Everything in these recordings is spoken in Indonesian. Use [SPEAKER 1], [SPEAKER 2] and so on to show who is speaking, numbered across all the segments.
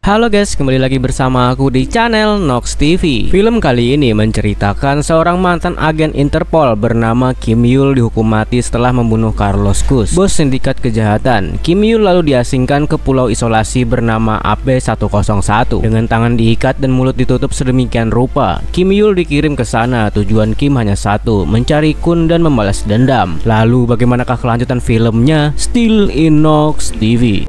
[SPEAKER 1] Halo guys, kembali lagi bersama aku di channel Nox TV. Film kali ini menceritakan seorang mantan agen Interpol bernama Kim Yul dihukum mati setelah membunuh Carlos Ghosn, bos sindikat kejahatan. Kim Yul lalu diasingkan ke pulau isolasi bernama AB-101 dengan tangan diikat dan mulut ditutup sedemikian rupa. Kim Yul dikirim ke sana, tujuan Kim hanya satu, mencari Kun dan membalas dendam. Lalu bagaimanakah kelanjutan filmnya? Still in Nox TV.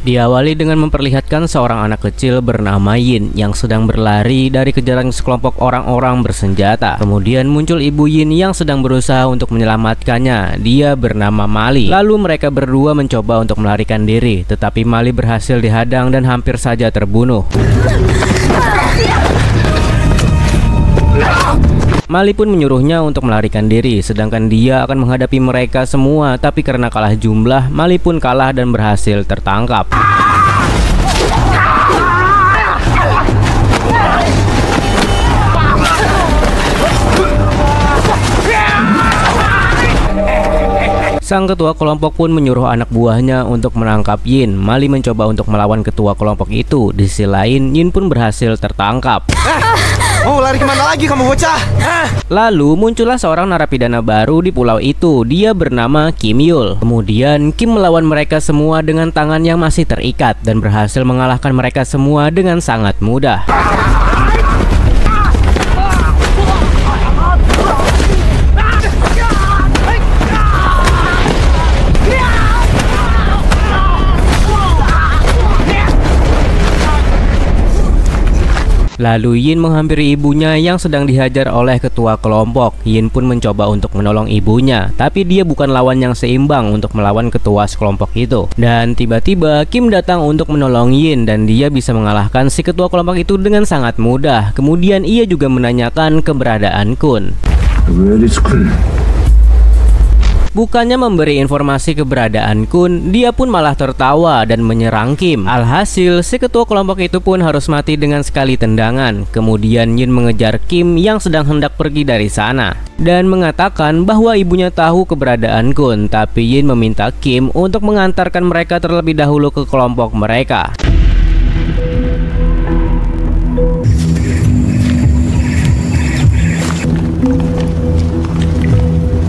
[SPEAKER 1] Diawali dengan memperlihatkan seorang anak kecil bernama Yin yang sedang berlari dari kejaran sekelompok orang-orang bersenjata. Kemudian muncul ibu Yin yang sedang berusaha untuk menyelamatkannya. Dia bernama Mali. Lalu mereka berdua mencoba untuk melarikan diri, tetapi Mali berhasil dihadang dan hampir saja terbunuh. Mali pun menyuruhnya untuk melarikan diri, sedangkan dia akan menghadapi mereka semua. Tapi karena kalah jumlah, Mali pun kalah dan berhasil tertangkap. Sang ketua kelompok pun menyuruh anak buahnya untuk menangkap Yin. Mali mencoba untuk melawan ketua kelompok itu. Di sisi lain, Yin pun berhasil tertangkap.
[SPEAKER 2] Mau lari kemana lagi kamu bocah?
[SPEAKER 1] Lalu muncullah seorang narapidana baru di pulau itu. Dia bernama Kim Yul. Kemudian Kim melawan mereka semua dengan tangan yang masih terikat dan berhasil mengalahkan mereka semua dengan sangat mudah. Lalu Yin menghampiri ibunya yang sedang dihajar oleh ketua kelompok. Yin pun mencoba untuk menolong ibunya, tapi dia bukan lawan yang seimbang untuk melawan ketua sekelompok itu. Dan tiba-tiba Kim datang untuk menolong Yin dan dia bisa mengalahkan si ketua kelompok itu dengan sangat mudah. Kemudian ia juga menanyakan keberadaan Kun. Bukannya memberi informasi keberadaan Kun, dia pun malah tertawa dan menyerang Kim. Alhasil, si ketua kelompok itu pun harus mati dengan sekali tendangan. Kemudian Yin mengejar Kim yang sedang hendak pergi dari sana dan mengatakan bahwa ibunya tahu keberadaan Kun, tapi Yin meminta Kim untuk mengantarkan mereka terlebih dahulu ke kelompok mereka.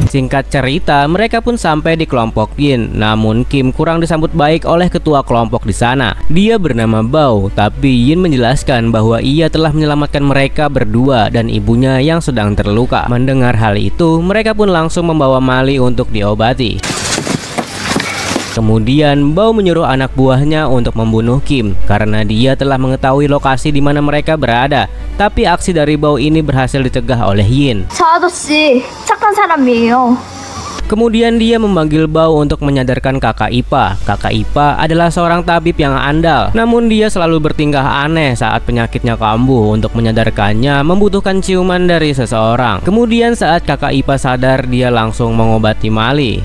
[SPEAKER 1] Singkat cerita, mereka pun sampai di kelompok Yin. Namun Kim kurang disambut baik oleh ketua kelompok di sana. Dia bernama Bao, tapi Yin menjelaskan bahwa ia telah menyelamatkan mereka berdua dan ibunya yang sedang terluka. Mendengar hal itu, mereka pun langsung membawa Mali untuk diobati. Kemudian Bao menyuruh anak buahnya untuk membunuh Kim karena dia telah mengetahui lokasi di mana mereka berada. Tapi aksi dari Bao ini berhasil dicegah oleh Yin. Kemudian dia memanggil Bao untuk menyadarkan kakak Ipa. Kakak Ipa adalah seorang tabib yang andal. Namun dia selalu bertingkah aneh saat penyakitnya kambuh. Untuk menyadarkannya membutuhkan ciuman dari seseorang. Kemudian saat kakak Ipa sadar, dia langsung mengobati Mali.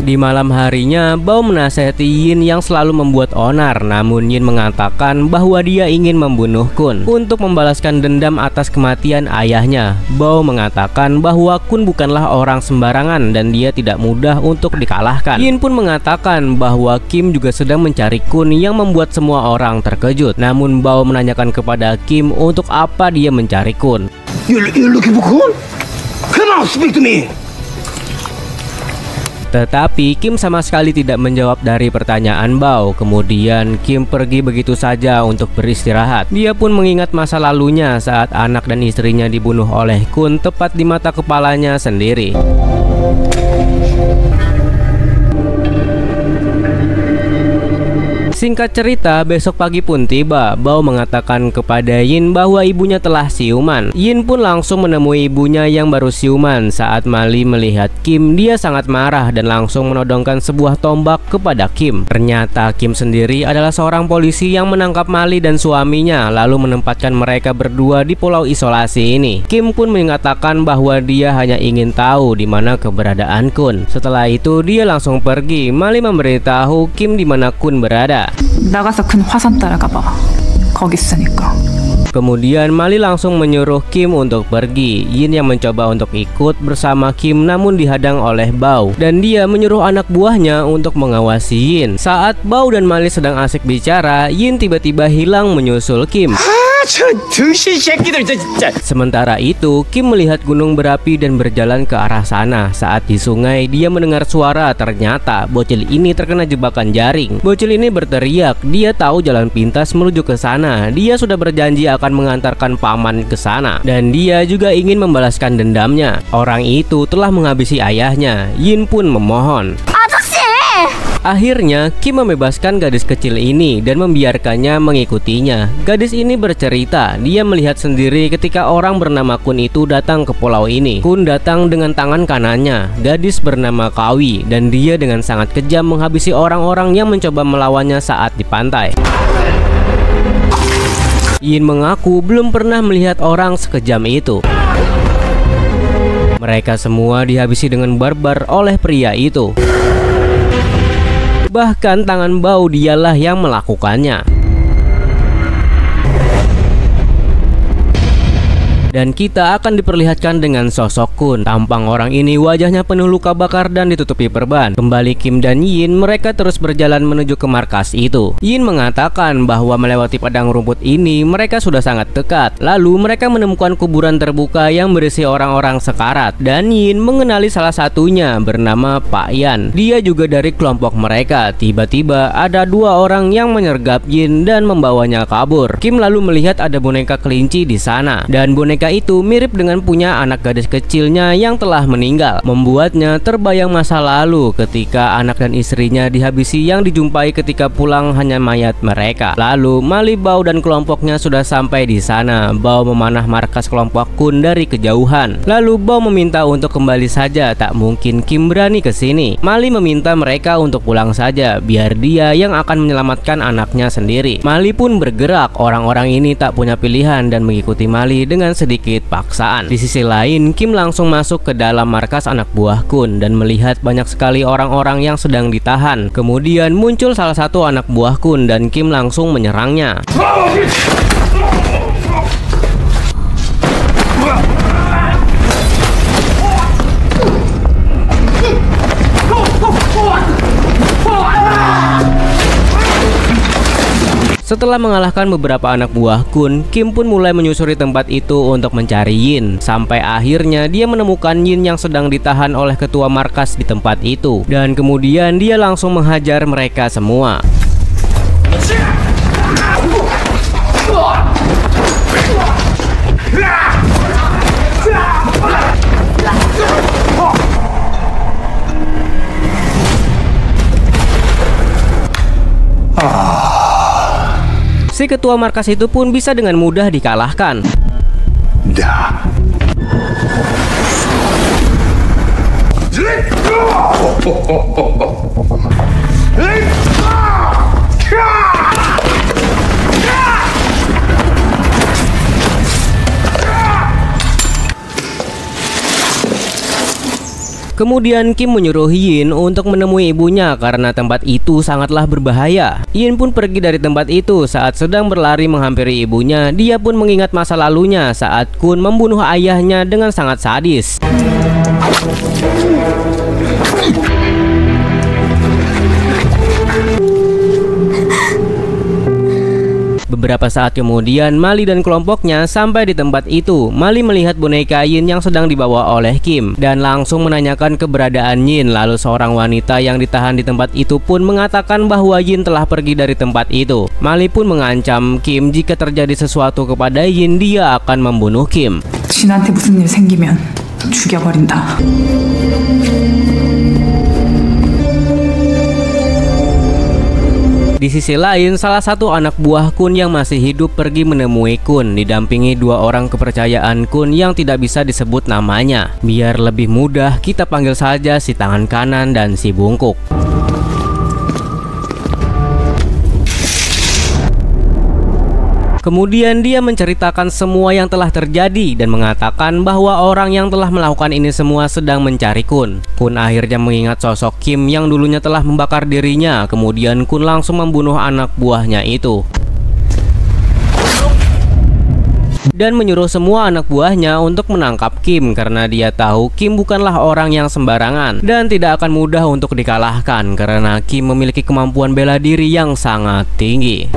[SPEAKER 1] Di malam harinya, Bao menasihati Yin yang selalu membuat onar. Namun Yin mengatakan bahwa dia ingin membunuh Kun untuk membalaskan dendam atas kematian ayahnya. Bao mengatakan bahwa Kun bukanlah orang sembarangan dan dia tidak mudah untuk dikalahkan. Yin pun mengatakan bahwa Kim juga sedang mencari Kun yang membuat semua orang terkejut. Namun Bao menanyakan kepada Kim untuk apa dia mencari Kun.
[SPEAKER 2] You looking for Kun? Come on, speak to me.
[SPEAKER 1] Tetapi Kim sama sekali tidak menjawab dari pertanyaan Bao. Kemudian Kim pergi begitu saja untuk beristirahat. Dia pun mengingat masa lalunya saat anak dan istrinya dibunuh oleh Kun tepat di mata kepalanya sendiri. Singkat cerita, besok pagi pun tiba. Bao mengatakan kepada Yin bahwa ibunya telah siuman. Yin pun langsung menemui ibunya yang baru siuman. Saat Mali melihat Kim, dia sangat marah dan langsung menodongkan sebuah tombak kepada Kim. Ternyata Kim sendiri adalah seorang polisi yang menangkap Mali dan suaminya, lalu menempatkan mereka berdua di pulau isolasi ini. Kim pun mengatakan bahwa dia hanya ingin tahu di mana keberadaan Kun. Setelah itu dia langsung pergi. Mali memberitahu Kim di mana Kun berada.
[SPEAKER 3] 나가서 큰 화산 따라가봐. 거기 있으니까.
[SPEAKER 1] Kemudian Mali langsung menyuruh Kim untuk pergi. Yin yang mencoba untuk ikut bersama Kim namun dihadang oleh Bao, dan dia menyuruh anak buahnya untuk mengawasi Yin. Saat Bao dan Mali sedang asik bicara, Yin tiba-tiba hilang menyusul Kim. Sementara itu, Kim melihat gunung berapi dan berjalan ke arah sana. Saat di sungai, dia mendengar suara. Ternyata bocil ini terkena jebakan jaring. Bocil ini berteriak, dia tahu jalan pintas menuju ke sana. Dia sudah berjanji akan mengantarkan paman ke sana, dan dia juga ingin membalaskan dendamnya. Orang itu telah menghabisi ayahnya. Yin pun memohon. Akhirnya Kim membebaskan gadis kecil ini dan membiarkannya mengikutinya. Gadis ini bercerita, dia melihat sendiri ketika orang bernama Kun itu datang ke pulau ini. Kun datang dengan tangan kanannya, gadis bernama Kawi, dan dia dengan sangat kejam menghabisi orang-orang yang mencoba melawannya saat di pantai. Yin mengaku belum pernah melihat orang sekejam itu. Mereka semua dihabisi dengan barbar oleh pria itu. Bahkan tangan Bao dialah yang melakukannya. Dan kita akan diperlihatkan dengan sosok Kun. Tampang orang ini wajahnya penuh luka bakar dan ditutupi perban. Kembali Kim dan Yin, mereka terus berjalan menuju ke markas itu. Yin mengatakan bahwa melewati padang rumput ini mereka sudah sangat dekat. Lalu mereka menemukan kuburan terbuka yang berisi orang-orang sekarat. Dan Yin mengenali salah satunya bernama Pak Yan. Dia juga dari kelompok mereka. Tiba-tiba ada dua orang yang menyergap Yin dan membawanya kabur. Kim lalu melihat ada boneka kelinci di sana, dan boneka itu mirip dengan punya anak gadis kecilnya yang telah meninggal, membuatnya terbayang masa lalu ketika anak dan istrinya dihabisi yang dijumpai ketika pulang hanya mayat mereka. Lalu Mali, Bao dan kelompoknya sudah sampai di sana. Bao memanah markas kelompok Kun dari kejauhan. Lalu Bao meminta untuk kembali saja, tak mungkin Kim berani ke sini. Mali meminta mereka untuk pulang saja, biar dia yang akan menyelamatkan anaknya sendiri. Mali pun bergerak. Orang-orang ini tak punya pilihan dan mengikuti Mali dengan sedikit paksaan. Di sisi lain, Kim langsung masuk ke dalam markas anak buah Kun dan melihat banyak sekali orang-orang yang sedang ditahan. Kemudian muncul salah satu anak buah Kun dan Kim langsung menyerangnya. Setelah mengalahkan beberapa anak buah Kun, Kim pun mulai menyusuri tempat itu untuk mencari Yin. Sampai akhirnya dia menemukan Yin yang sedang ditahan oleh ketua markas di tempat itu. Dan kemudian dia langsung menghajar mereka semua. Si ketua markas itu pun bisa dengan mudah dikalahkan. Kemudian Kim menyuruh Yin untuk menemui ibunya karena tempat itu sangatlah berbahaya. Yin pun pergi dari tempat itu. Saat sedang berlari menghampiri ibunya, dia pun mengingat masa lalunya saat Kun membunuh ayahnya dengan sangat sadis. Beberapa saat kemudian, Mali dan kelompoknya sampai di tempat itu. Mali melihat boneka Yin yang sedang dibawa oleh Kim dan langsung menanyakan keberadaan Yin. Lalu seorang wanita yang ditahan di tempat itu pun mengatakan bahwa Yin telah pergi dari tempat itu. Mali pun mengancam Kim jika terjadi sesuatu kepada Yin, dia akan membunuh Kim.
[SPEAKER 3] 진한테 무슨 일 생기면 죽여버린다.
[SPEAKER 1] Di sisi lain, salah satu anak buah Kun yang masih hidup pergi menemui Kun, didampingi dua orang kepercayaan Kun yang tidak bisa disebut namanya. Biar lebih mudah, kita panggil saja si tangan kanan dan si bungkuk. Kemudian dia menceritakan semua yang telah terjadi dan mengatakan bahwa orang yang telah melakukan ini semua sedang mencari Kun. Kun akhirnya mengingat sosok Kim yang dulunya telah membakar dirinya. Kemudian Kun langsung membunuh anak buahnya itu dan menyuruh semua anak buahnya untuk menangkap Kim karena dia tahu Kim bukanlah orang yang sembarangan dan tidak akan mudah untuk dikalahkan karena Kim memiliki kemampuan bela diri yang sangat tinggi.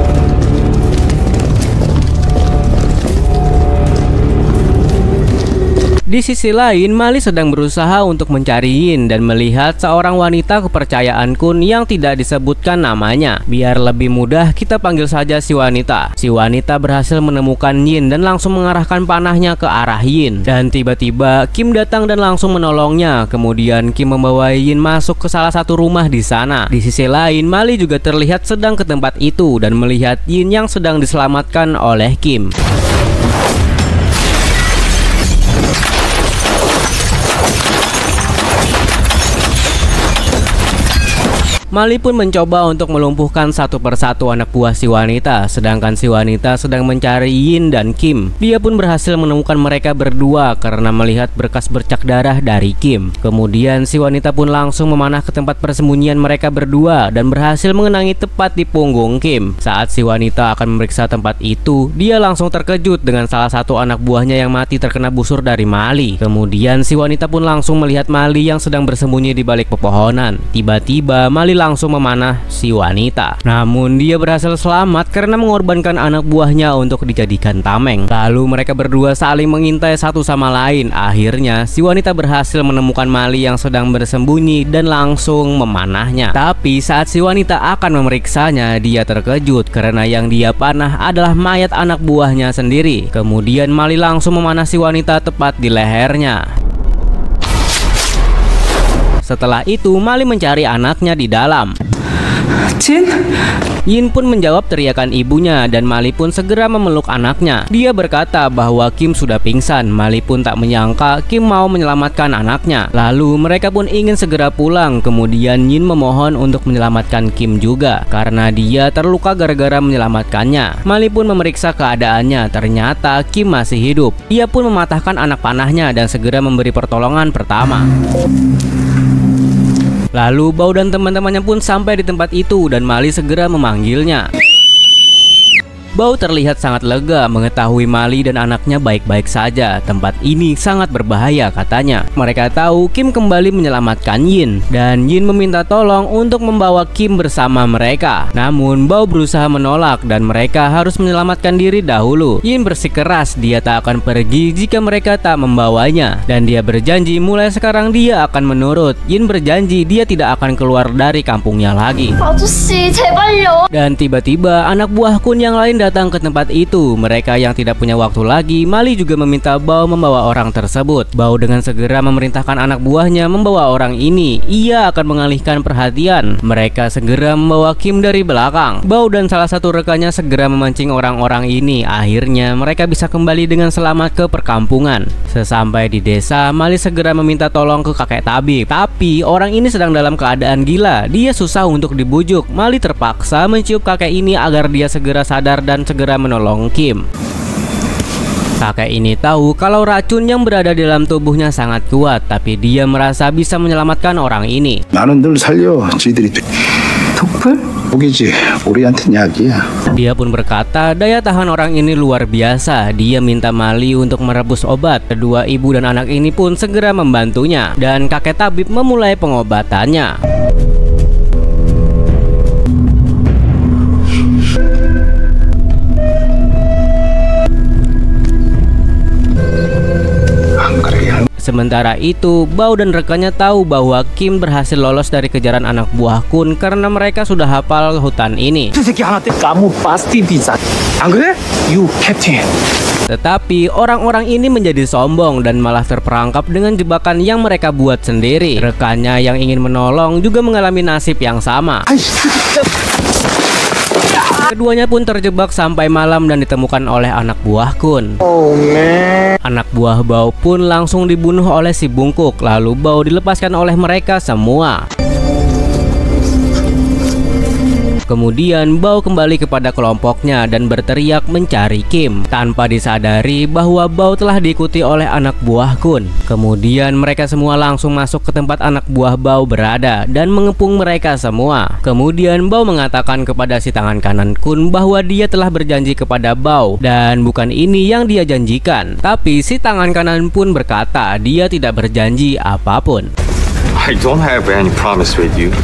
[SPEAKER 1] Di sisi lain, Mali sedang berusaha untuk mencari Yin dan melihat seorang wanita kepercayaan Kun yang tidak disebutkan namanya. Biar lebih mudah, kita panggil saja si wanita. Si wanita berhasil menemukan Yin dan langsung mengarahkan panahnya ke arah Yin. Dan tiba-tiba Kim datang dan langsung menolongnya. Kemudian Kim membawa Yin masuk ke salah satu rumah di sana. Di sisi lain, Mali juga terlihat sedang ke tempat itu dan melihat Yin yang sedang diselamatkan oleh Kim. Mali pun mencoba untuk melumpuhkan satu persatu anak buah si wanita, sedangkan si wanita sedang mencari Yin dan Kim. Dia pun berhasil menemukan mereka berdua karena melihat berkas bercak darah dari Kim. Kemudian si wanita pun langsung memanah ke tempat persembunyian mereka berdua dan berhasil mengenangi tepat di punggung Kim. Saat si wanita akan memeriksa tempat itu, dia langsung terkejut dengan salah satu anak buahnya yang mati terkena busur dari Mali. Kemudian si wanita pun langsung melihat Mali yang sedang bersembunyi di balik pepohonan. Tiba-tiba Mali langsung memanah si wanita. Namun dia berhasil selamat karena mengorbankan anak buahnya untuk dijadikan tameng. Lalu mereka berdua saling mengintai satu sama lain. Akhirnya si wanita berhasil menemukan Mali yang sedang bersembunyi dan langsung memanahnya. Tapi saat si wanita akan memeriksanya, dia terkejut karena yang dia panah adalah mayat anak buahnya sendiri. Kemudian Mali langsung memanah si wanita tepat di lehernya. Setelah itu, Mali mencari anaknya di dalam.
[SPEAKER 3] Jin?
[SPEAKER 1] Yin pun menjawab teriakan ibunya dan Mali pun segera memeluk anaknya. Dia berkata bahwa Kim sudah pingsan. Mali pun tak menyangka Kim mau menyelamatkan anaknya. Lalu mereka pun ingin segera pulang. Kemudian Yin memohon untuk menyelamatkan Kim juga karena dia terluka gara-gara menyelamatkannya. Mali pun memeriksa keadaannya. Ternyata Kim masih hidup. Ia pun mematahkan anak panahnya dan segera memberi pertolongan pertama. Lalu Bao dan teman-temannya pun sampai di tempat itu dan Mali segera memanggilnya. Bao terlihat sangat lega mengetahui Mali dan anaknya baik-baik saja. Tempat ini sangat berbahaya katanya. Mereka tahu Kim kembali menyelamatkan Yin dan Yin meminta tolong untuk membawa Kim bersama mereka. Namun Bao berusaha menolak dan mereka harus menyelamatkan diri dahulu. Yin bersikeras dia tak akan pergi jika mereka tak membawanya dan dia berjanji mulai sekarang dia akan menurut. Yin berjanji dia tidak akan keluar dari kampungnya lagi.
[SPEAKER 4] 아저씨 제발요.
[SPEAKER 1] Dan tiba-tiba anak buah Kun yang lain datang ke tempat itu. Mereka yang tidak punya waktu lagi, Mali juga meminta Bao membawa orang tersebut. Bao dengan segera memerintahkan anak buahnya membawa orang ini. Ia akan mengalihkan perhatian. Mereka segera membawa Kim dari belakang. Bao dan salah satu rekannya segera memancing orang-orang ini. Akhirnya mereka bisa kembali dengan selamat ke perkampungan. Sesampai di desa, Mali segera meminta tolong ke kakek tabib. Tapi orang ini sedang dalam keadaan gila. Dia susah untuk dibujuk. Mali terpaksa mencium kakek ini agar dia segera sadar dan segera menolong Kim. Kakek ini tahu kalau racun yang berada di dalam tubuhnya sangat kuat, tapi dia merasa bisa menyelamatkan orang ini.
[SPEAKER 2] 나는 늘 살려. 지들이
[SPEAKER 3] 독불?
[SPEAKER 2] 독이지. 우리한텐 약이야.
[SPEAKER 1] Dia pun berkata daya tahan orang ini luar biasa. Dia minta Mali untuk merebus obat. Kedua ibu dan anak ini pun segera membantunya dan kakek tabib memulai pengobatannya. Sementara itu, Bao dan rekannya tahu bahwa Kim berhasil lolos dari kejaran anak buah Kun karena mereka sudah hafal hutan ini.
[SPEAKER 2] Kamu pasti bisa. 안 그래? You captain.
[SPEAKER 1] Tetapi orang-orang ini menjadi sombong dan malah terperangkap dengan jebakan yang mereka buat sendiri. Rekannya yang ingin menolong juga mengalami nasib yang sama. Keduanya pun terjebak sampai malam dan ditemukan oleh anak buah Kun. Anak buah Bao pun langsung dibunuh oleh si bungkuk, lalu Bao dilepaskan oleh mereka semua. Kemudian Bao kembali kepada kelompoknya dan berteriak mencari Kim, tanpa disadari bahwa Bao telah diikuti oleh anak buah Kun. Kemudian mereka semua langsung masuk ke tempat anak buah Bao berada dan mengepung mereka semua. Kemudian Bao mengatakan kepada si tangan kanan Kun bahwa dia telah berjanji kepada Bao dan bukan ini yang dia janjikan. Tapi si tangan kanan pun berkata dia tidak berjanji apapun.
[SPEAKER 5] I don't have any promise with you.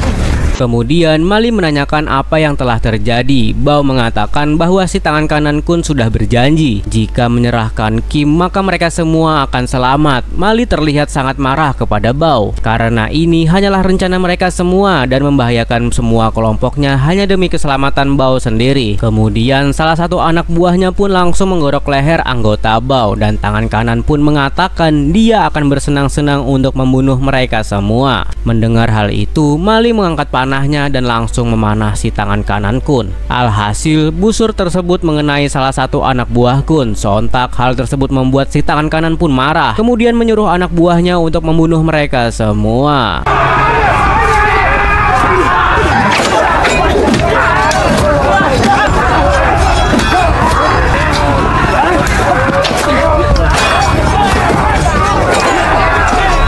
[SPEAKER 1] Kemudian Mali menanyakan apa yang telah terjadi. Bao mengatakan bahwa si tangan kanan Kun sudah berjanji jika menyerahkan Kim maka mereka semua akan selamat. Mali terlihat sangat marah kepada Bao karena ini hanyalah rencana mereka semua dan membahayakan semua kelompoknya hanya demi keselamatan Bao sendiri. Kemudian salah satu anak buahnya pun langsung menggorok leher anggota Bao dan tangan kanan pun mengatakan dia akan bersenang-senang untuk membunuh mereka semua. Mendengar hal itu, Mali mengangkat panahnya dan langsung memanah si tangan kanan Kun. Alhasil, busur tersebut mengenai salah satu anak buah Kun. Sontak hal tersebut membuat si tangan kanan pun marah, kemudian menyuruh anak buahnya untuk membunuh mereka semua.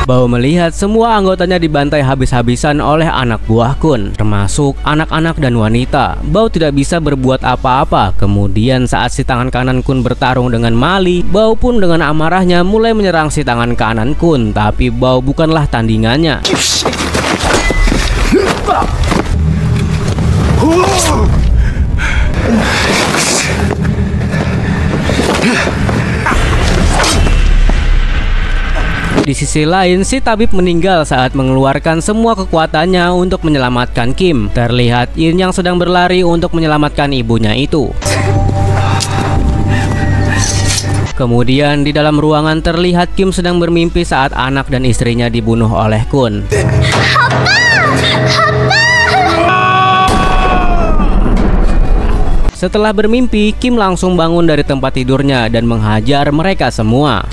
[SPEAKER 1] Bao melihat semua anggotanya dibantai habis-habisan oleh anak buah Kun, termasuk anak-anak dan wanita. Bao tidak bisa berbuat apa-apa. Kemudian saat si tangan kanan Kun bertarung dengan Mali, Bao pun dengan amarahnya mulai menyerang si tangan kanan Kun. Tapi Bao bukanlah tandingannya. Di sisi lain, si tabib meninggal saat mengeluarkan semua kekuatannya untuk menyelamatkan Kim. Terlihat Yin yang sedang berlari untuk menyelamatkan ibunya itu. Kemudian di dalam ruangan terlihat Kim sedang bermimpi saat anak dan istrinya dibunuh oleh Kun. Setelah bermimpi, Kim langsung bangun dari tempat tidurnya dan menghajar mereka semua.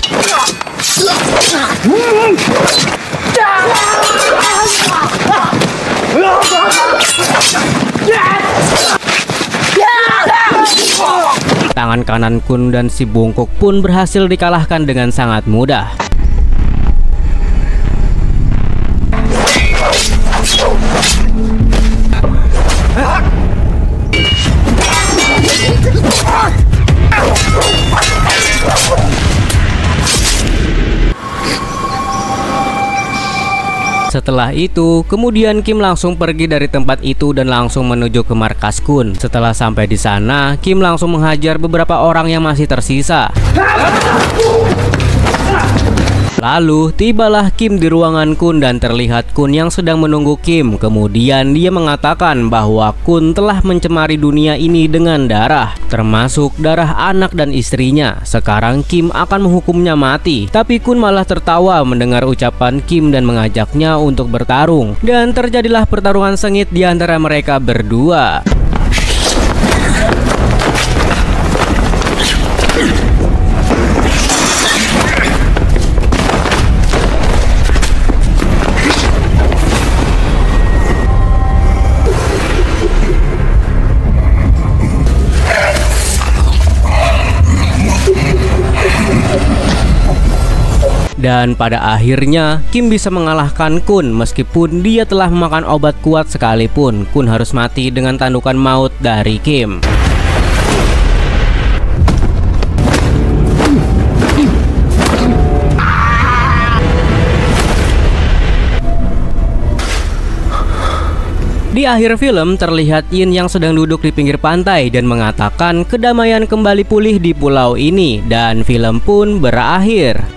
[SPEAKER 1] Tangan kanan Kun dan si bungkuk pun berhasil dikalahkan dengan sangat mudah. Setelah itu, kemudian Kim langsung pergi dari tempat itu dan langsung menuju ke markas Kun. Setelah sampai di sana, Kim langsung menghajar beberapa orang yang masih tersisa. Lalu, tibalah Kim di ruangan Kun dan terlihat Kun yang sedang menunggu Kim. Kemudian dia mengatakan bahwa Kun telah mencemari dunia ini dengan darah, termasuk darah anak dan istrinya. Sekarang Kim akan menghukumnya mati. Tapi Kun malah tertawa mendengar ucapan Kim dan mengajaknya untuk bertarung. Dan terjadilah pertarungan sengit di antara mereka berdua. Dan pada akhirnya Kim bisa mengalahkan Kun meskipun dia telah memakan obat kuat sekalipun. Kun harus mati dengan tandukan maut dari Kim. Di akhir film terlihat Yin yang sedang duduk di pinggir pantai dan mengatakan kedamaian kembali pulih di pulau ini dan film pun berakhir.